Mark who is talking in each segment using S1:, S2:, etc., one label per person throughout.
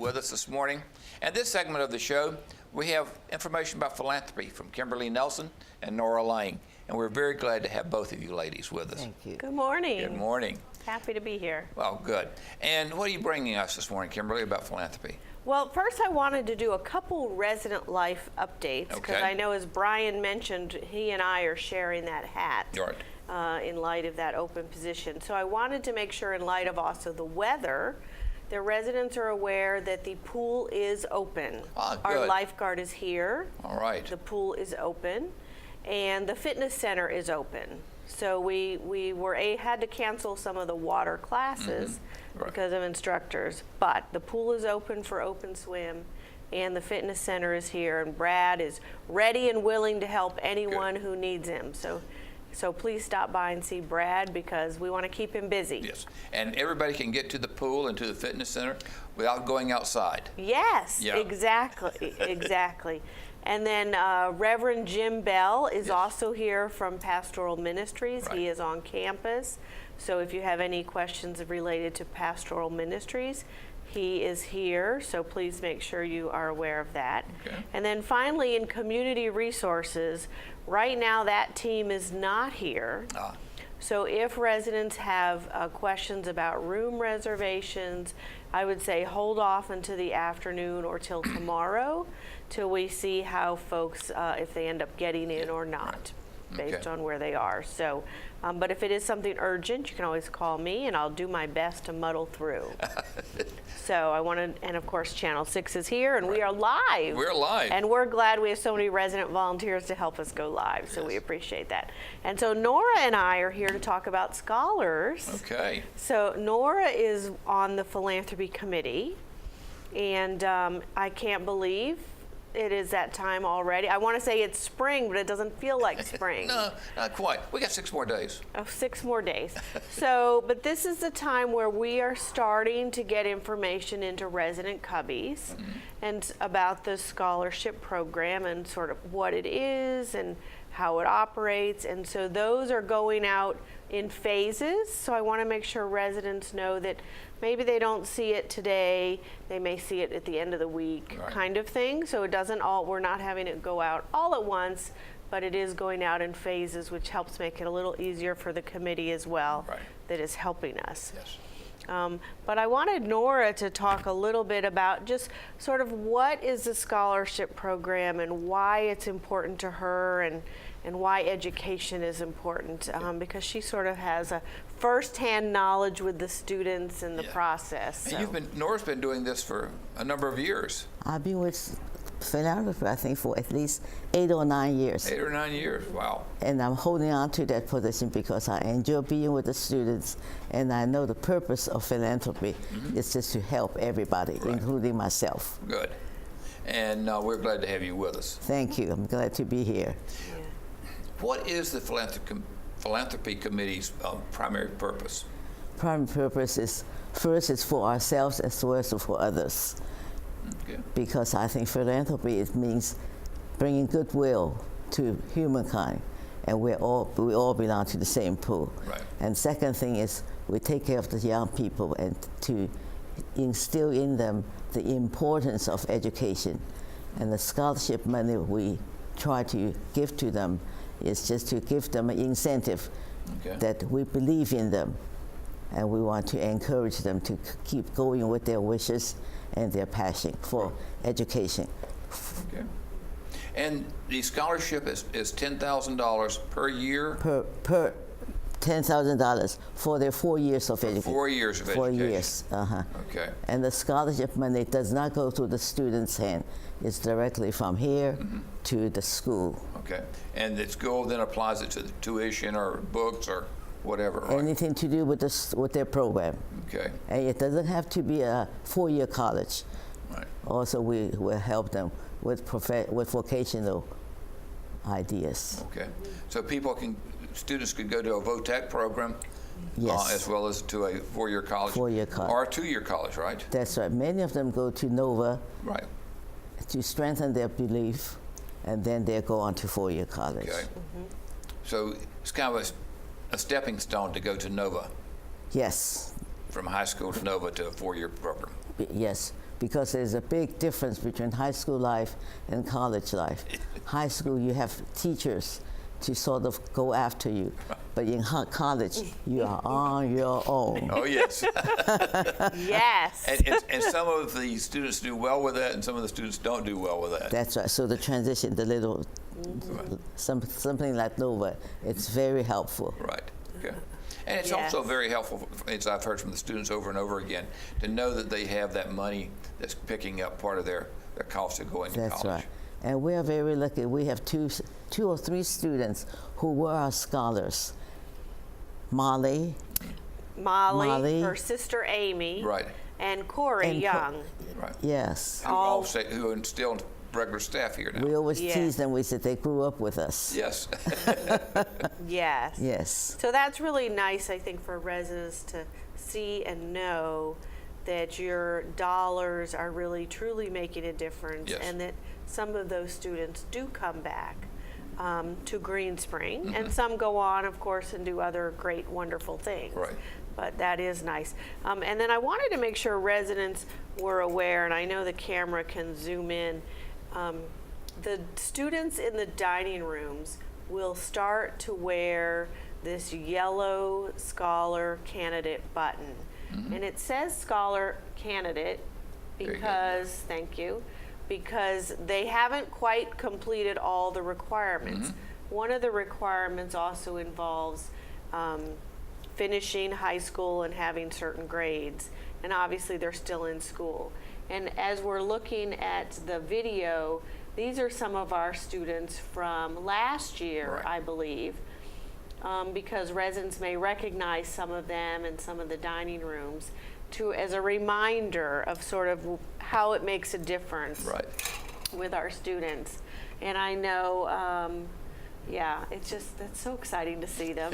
S1: with us this morning. And this segment of the show, we have information about philanthropy from Kimberly Nelson and Nora Lang. And we're very glad to have both of you ladies with us.
S2: Thank you.
S3: Good morning.
S1: Good morning.
S3: Happy to be here.
S1: Well, good. And what are you bringing us this morning, Kimberly, about philanthropy?
S3: Well, first I wanted to do a couple resident life updates because I know, as Brian mentioned, he and I are sharing that hat in light of that open position. So I wanted to make sure, in light of also the weather, the residents are aware that the pool is open. Our lifeguard is here.
S1: All right.
S3: The pool is open, and the fitness center is open. So we had to cancel some of the water classes because of instructors, but the pool is open for open swim, and the fitness center is here, and Brad is ready and willing to help anyone who needs him. So please stop by and see Brad because we want to keep him busy.
S1: Yes, and everybody can get to the pool and to the fitness center without going outside.
S3: Yes, exactly, exactly. And then Reverend Jim Bell is also here from Pastoral Ministries. He is on campus. So if you have any questions related to Pastoral Ministries, he is here. So please make sure you are aware of that. And then finally, in Community Resources, right now that team is not here. So if residents have questions about room reservations, I would say hold off until the afternoon or till tomorrow, till we see how folks, if they end up getting in or not, based on where they are. So, but if it is something urgent, you can always call me, and I'll do my best to muddle through. So I want to, and of course, Channel 6 is here, and we are live.
S1: We're live.
S3: And we're glad we have so many resident volunteers to help us go live, so we appreciate that. And so Nora and I are here to talk about scholars.
S1: Okay.
S3: So Nora is on the Philanthropy Committee, and I can't believe it is that time already. I want to say it's spring, but it doesn't feel like spring.
S1: No, not quite. We got 6 more days.
S3: Oh, 6 more days. So, but this is the time where we are starting to get information into resident cubbies and about the scholarship program and sort of what it is and how it operates. And so those are going out in phases. So I want to make sure residents know that maybe they don't see it today, they may see it at the end of the week, kind of thing. So it doesn't we're not having it go out all at once, but it is going out in phases, which helps make it a little easier for the committee as well that is helping us. But I wanted Nora to talk a little bit about just sort of what is the scholarship program and why it's important to her and why education is important, because she sort of has a first-hand knowledge with the students and the process. So.
S1: And Nora's been doing this for a number of years.
S2: I've been with Philanthropy, I think, for at least 8 or 9 years.
S1: 8 or 9 years, wow.
S2: And I'm holding on to that position because I enjoy being with the students, and I know the purpose of philanthropy is just to help everybody, including myself.
S1: Good. And we're glad to have you with us.
S2: Thank you. I'm glad to be here.
S1: What is the Philanthropy Committee's primary purpose?
S2: Primary purpose is, first, is for ourselves as well as for others. Because I think philanthropy, it means bringing goodwill to humankind, and we all belong to the same pool. And second thing is we take care of the young people and to instill in them the importance of education. And the scholarship money we try to give to them is just to give them an incentive that we believe in them, and we want to encourage them to keep going with their wishes and their passion for education.
S1: And the scholarship is $10,000 per year?
S2: Per $10,000 for their 4 years of education.
S1: 4 years of
S2: 4
S1: education.
S2: years.
S1: Okay.
S2: And the scholarship money does not go to the student's hand. It's directly from here to the school.
S1: Okay. And the school then applies it to the tuition or books or whatever,
S2: Anything to do with their program.
S1: Okay.
S2: And it doesn't have to be a 4-year college. Also, we will help them with vocational ideas.
S1: Okay. So students could go to a VOTEC program as well as to a 4-year college.
S2: 4-year college.
S1: Or a 2-year college, right?
S2: That's right. Many of them go to NOVA to strengthen their belief, and then they go on to 4-year college.
S1: Okay. So it's kind of a stepping stone to go to NOVA.
S2: Yes.
S1: From high school to NOVA to a 4-year program.
S2: Yes, because there's a big difference between high school life and college life. High school, you have teachers to sort of go after you, but in college, you are on your own.
S1: Oh, yes.
S3: Yes.
S1: And some of the students do well with that, and some of the students don't do well with that.
S2: That's right. So the transition, the little, something like Nova, it's very helpful.
S1: Right. Okay. And it's
S3: Yes.
S1: also very helpful, as I've heard from the students over and over again, to know that they have that money that's picking up part of their cost of going to
S2: That's
S1: college.
S2: right. And we are very lucky. We have two or three students who were our scholars. Molly,
S3: Her sister Amy,
S1: Right.
S3: and Corey
S2: And
S3: Young.
S1: Right.
S2: yes.
S1: Who are still regular staff here now.
S2: We always
S3: Yeah.
S2: tease them. We said they grew up with us.
S1: Yes.
S3: Yes.
S2: Yes.
S3: So that's really nice, I think, for residents to see and know that your dollars are really truly making a difference,
S1: Yes.
S3: and that some of those students do come back to Green Spring, and some go on, of course, and do other great, wonderful things.
S1: Right.
S3: But that is nice. And then I wanted to make sure residents were aware, and I know the camera can zoom in, the students in the dining rooms will start to wear this yellow Scholar Candidate button. And it says Scholar Candidate
S1: Very good.
S3: because, thank you, because they haven't quite completed all the requirements. One of the requirements also involves finishing high school and having certain grades, and obviously they're still in school. And as we're looking at the video, these are some of our students from last year,
S1: Right.
S3: I believe, because residents may recognize some of them in some of the dining rooms, as a reminder of sort of how it makes a difference
S1: Right.
S3: with our students. And I know, yeah, it's so exciting to see them.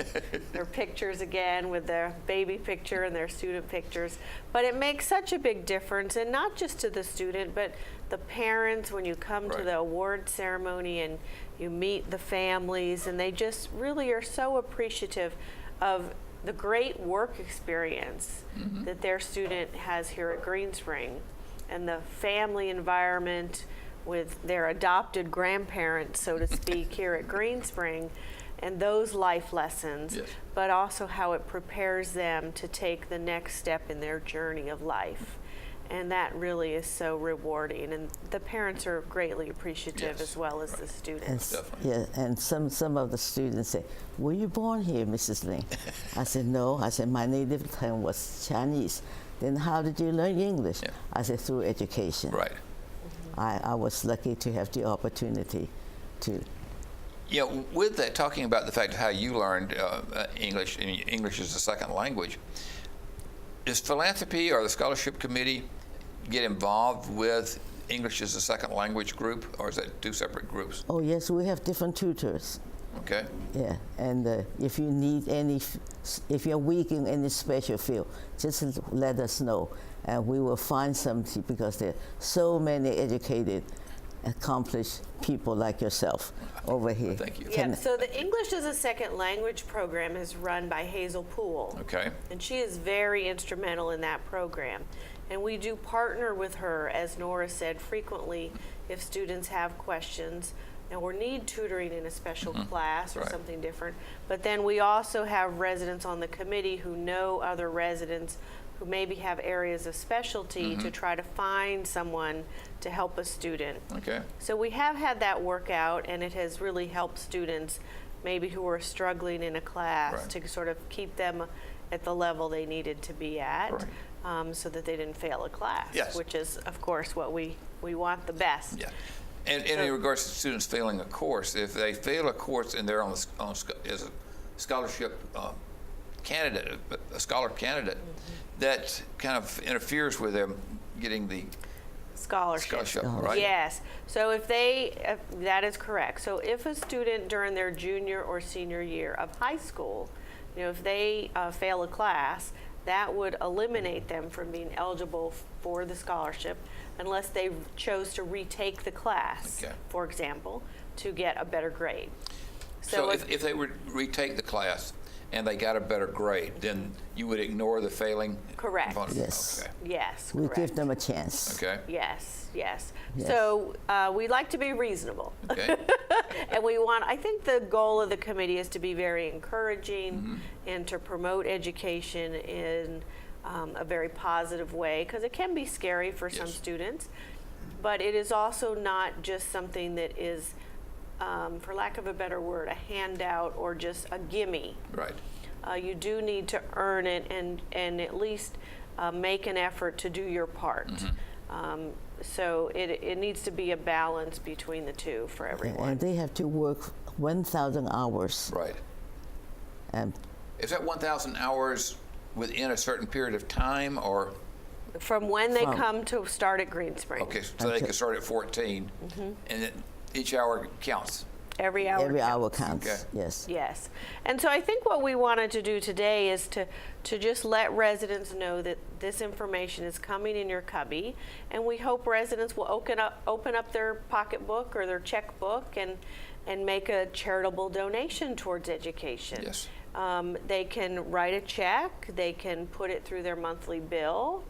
S3: Their pictures again with their baby picture and their student pictures. But it makes such a big difference, and not just to the student, but the parents when you come to
S1: Right.
S3: the award ceremony and you meet the families, and they just really are so appreciative of the great work experience that their student has here at Green Spring, and the family environment with their adopted grandparents, so to speak, here at Green Spring, and those life lessons,
S1: Yes.
S3: but also how it prepares them to take the next step in their journey of life. And that really is so rewarding, and the parents are greatly appreciative
S1: Yes,
S3: as well as
S1: right.
S3: the students.
S2: And,
S1: Definitely.
S2: yeah, and some of the students say, "Were you born here, Mrs. Lin?" I said, "No." I said, "My native tongue was Chinese." "Then how did you learn English?"
S1: Yeah.
S2: I said, "Through education."
S1: Right.
S2: I was lucky to have the opportunity to.
S1: Yeah, with that, talking about the fact of how you learned English, and English is a second language, does Philanthropy or the Scholarship Committee get involved with English as a second language group, or is that two separate groups?
S2: Oh yes, we have different tutors.
S1: Okay.
S2: Yeah, and if you need if you're weak in any special field, just let us know, and we will find something, because there are so many educated, accomplished people like yourself over here.
S1: Thank you.
S3: Yeah, so the English as a Second Language program is run by Hazel Poole.
S1: Okay.
S3: And she is very instrumental in that program. And we do partner with her, as Nora said, frequently if students have questions or need tutoring in a special class or
S1: Right.
S3: something different. But then we also have residents on the committee who know other residents who maybe have areas of specialty to try to find someone to help a student.
S1: Okay.
S3: So we have had that work out, and it has really helped students maybe who are struggling in a class
S1: Right.
S3: to sort of keep them at the level they needed to be at,
S1: Right.
S3: so that they didn't fail a class,
S1: Yes.
S3: which is, of course, what we want the best.
S1: Yeah. And in regards to students failing a course, if they fail a course and they're as a scholarship candidate, a scholar candidate, that kind of interferes with them getting the
S3: Scholarship.
S1: scholarship, right?
S3: Yes. So if that is correct. So if a student during their junior or senior year of high school, if they fail a class, that would eliminate them from being eligible for the scholarship unless they chose to retake the class,
S1: Okay.
S3: for example, to get a better grade.
S1: So if they would retake the class, and they got a better grade, then you would ignore the failing
S3: Correct.
S1: component?
S2: Yes.
S1: Okay.
S3: Yes,
S2: We
S3: correct.
S2: give them a chance.
S1: Okay.
S3: Yes, yes.
S2: Yes.
S3: So we like to be reasonable.
S1: Okay.
S3: And I think the goal of the committee is to be very encouraging and to promote education in a very positive way, because it can be scary for some
S1: Yes.
S3: students, but it is also not just something that is, for lack of a better word, a handout or just a gimme.
S1: Right.
S3: You do need to earn it and at least make an effort to do your part. So it needs to be a balance between the two for everyone.
S2: And they have to work 1,000 hours.
S1: Right.
S2: And
S1: Is that 1,000 hours within a certain period of time, or?
S3: From when they
S2: From-
S3: come to start at Green Springs.
S1: Okay, so they can start at 14, and then each hour counts.
S3: Every hour.
S2: every hour
S3: counts.
S2: counts.
S1: Okay.
S2: Yes.
S3: Yes. And so I think what we wanted to do today is to just let residents know that this information is coming in your cubby, and we hope residents will open up their pocketbook or their checkbook and make a charitable donation towards education.
S1: Yes.
S3: They can write a check, they can put it through their monthly bill.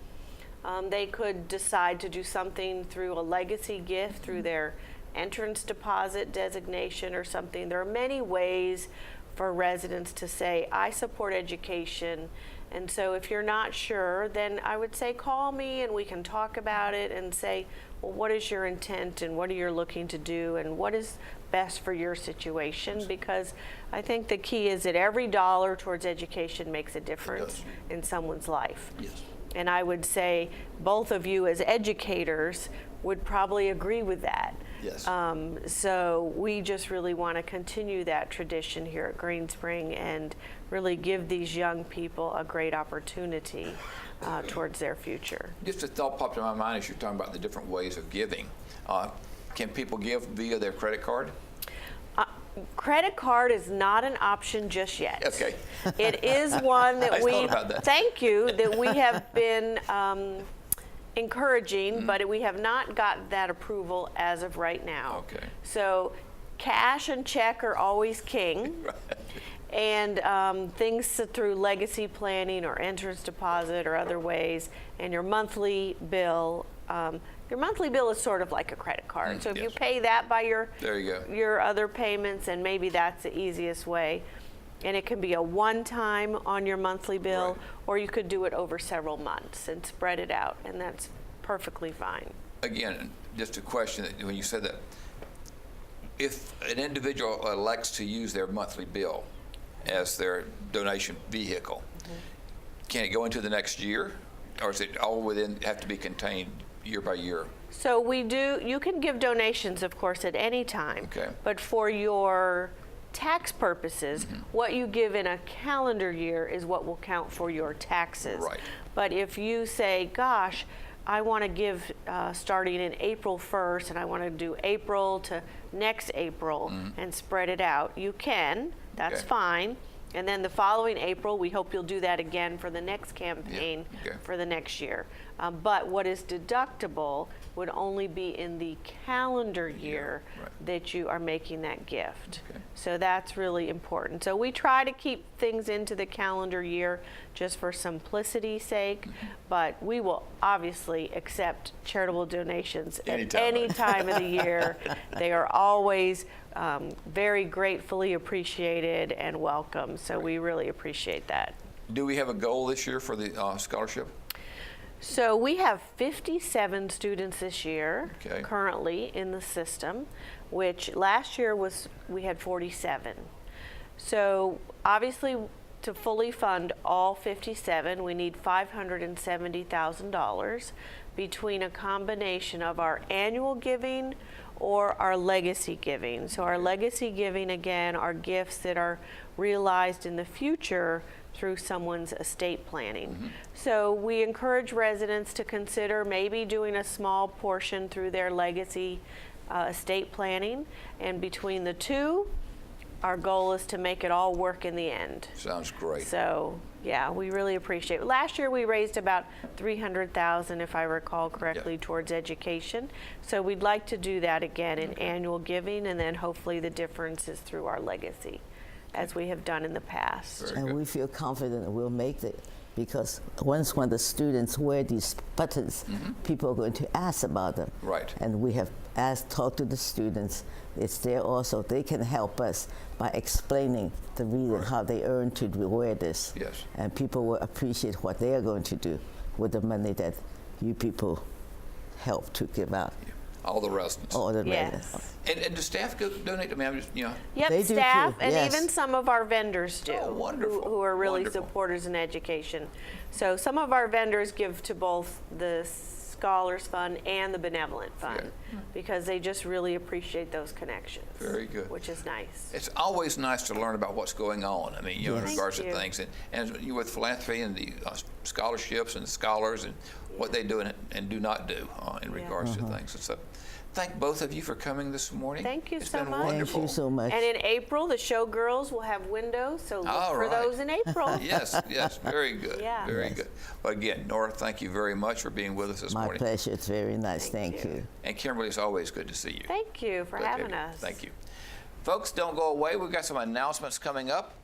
S3: They could decide to do something through a legacy gift, through their entrance deposit designation or something. There are many ways for residents to say, I support education. And so if you're not sure, then I would say call me and we can talk about it and say, well, what is your intent and what are you looking to do and what is best for your situation? Because I think the key is that every dollar towards education makes a difference in someone's life.
S1: Yes.
S3: And I would say both of you as educators would probably agree with that.
S1: Yes.
S3: So we just really want to continue that tradition here at Green Spring and really give these young people a great opportunity towards their future.
S1: Just a thought popped in my mind as you're talking about the different ways of giving. Can people give via their credit card?
S3: Credit card is not an option just yet.
S1: Okay.
S3: It is one that
S1: I
S3: we,
S1: thought about that.
S3: thank you, that we have been encouraging, but we have not got that approval as of right now.
S1: Okay.
S3: So cash and check are always king. And things through legacy planning or entrance deposit or other ways, and your monthly bill. Your monthly bill is sort of like a credit card. So if you
S1: yes.
S3: pay that by
S1: There you go.
S3: your other payments, and maybe that's the easiest way. And it can be a one-time on your monthly bill,
S1: Right.
S3: or you could do it over several months and spread it out, and that's perfectly fine.
S1: Again, just a question that when you said that, if an individual elects to use their monthly bill as their donation vehicle, can it go into the next year, or is it all have to be contained year by year?
S3: So you can give donations, of course, at any time.
S1: Okay.
S3: But for your tax purposes, what you give in a calendar year is what will count for your taxes.
S1: Right.
S3: But if you say, gosh, I want to give starting in April 1st, and I want to do April to next April and spread it out, you can. That's
S1: Okay.
S3: fine. And then the following April, we hope you'll do that again for the next campaign
S1: Okay.
S3: for the next year. But what is deductible would only be in the calendar year
S1: right.
S3: that you are making that gift.
S1: Okay.
S3: So that's really important. So we try to keep things into the calendar year just for simplicity's sake, but we will obviously accept charitable donations
S1: Anytime.
S3: at any time of the year. They are always very gratefully appreciated and welcome. So we really appreciate that.
S1: Do we have a goal this year for the scholarship?
S3: So we have 57 students this year
S1: Okay.
S3: currently in the system, which last year we had 47. So obviously to fully fund all 57, we need $570,000 between a combination of our annual giving or our legacy giving. So our legacy giving, again, are gifts that are realized in the future through someone's estate planning. So we encourage residents to consider maybe doing a small portion through their legacy estate planning, and between the two, our goal is to make it all work in the end.
S1: Sounds great.
S3: So yeah, we really appreciate it. Last year we raised about $300,000, if I recall correctly, towards education. So we'd like to do that again in annual giving, and then hopefully the difference is through our legacy as we have done in the past.
S1: Very
S2: And
S1: good.
S2: we feel confident that we'll make it, because once when the students wear these buttons, people are going to ask about them.
S1: Right.
S2: And we have talked to the students. It's there also. They can help us by explaining the reason how they earn to wear this.
S1: Yes.
S2: And people will appreciate what they are going to do with the money that you people help to give out.
S1: All the residents.
S2: All the
S3: Yes.
S2: residents.
S1: And does staff donate? I mean, I'm just, you know.
S3: Yep,
S2: They do
S3: staff
S2: too,
S3: and
S2: yes.
S3: even some of our vendors do,
S1: Oh, wonderful,
S3: who are really
S1: wonderful.
S3: supporters in education. So some of our vendors give to both the Scholars Fund and the Benevolent Fund because they just really appreciate those connections.
S1: Very good.
S3: Which is nice.
S1: It's always nice to learn about what's going on. I mean, you know, in
S2: Yes.
S1: regards
S3: Thank
S1: to
S3: you.
S1: things, and you with philanthropy and the scholarships and the scholars and what they do and do not do in regards to things. And so, thank both of you for coming this morning.
S3: Thank you
S1: It's
S3: so
S1: been
S3: much.
S1: wonderful.
S2: Thank you so much.
S3: And in April, the showgirls will have windows, so look
S1: All
S3: for
S1: right.
S3: those in April.
S1: Yes, yes, very good.
S3: Yeah.
S1: Very
S2: Yes.
S1: good. But again, Nora, thank you very much for being with us this
S2: My
S1: morning.
S2: pleasure. It's very nice.
S3: Thank
S2: Thank
S3: you.
S2: you.
S1: And Kimberly, it's always good to see you.
S3: Thank you for
S1: Glad to have
S3: having
S1: you.
S3: us.
S1: Thank you. Folks, don't go away. We've got some announcements coming up.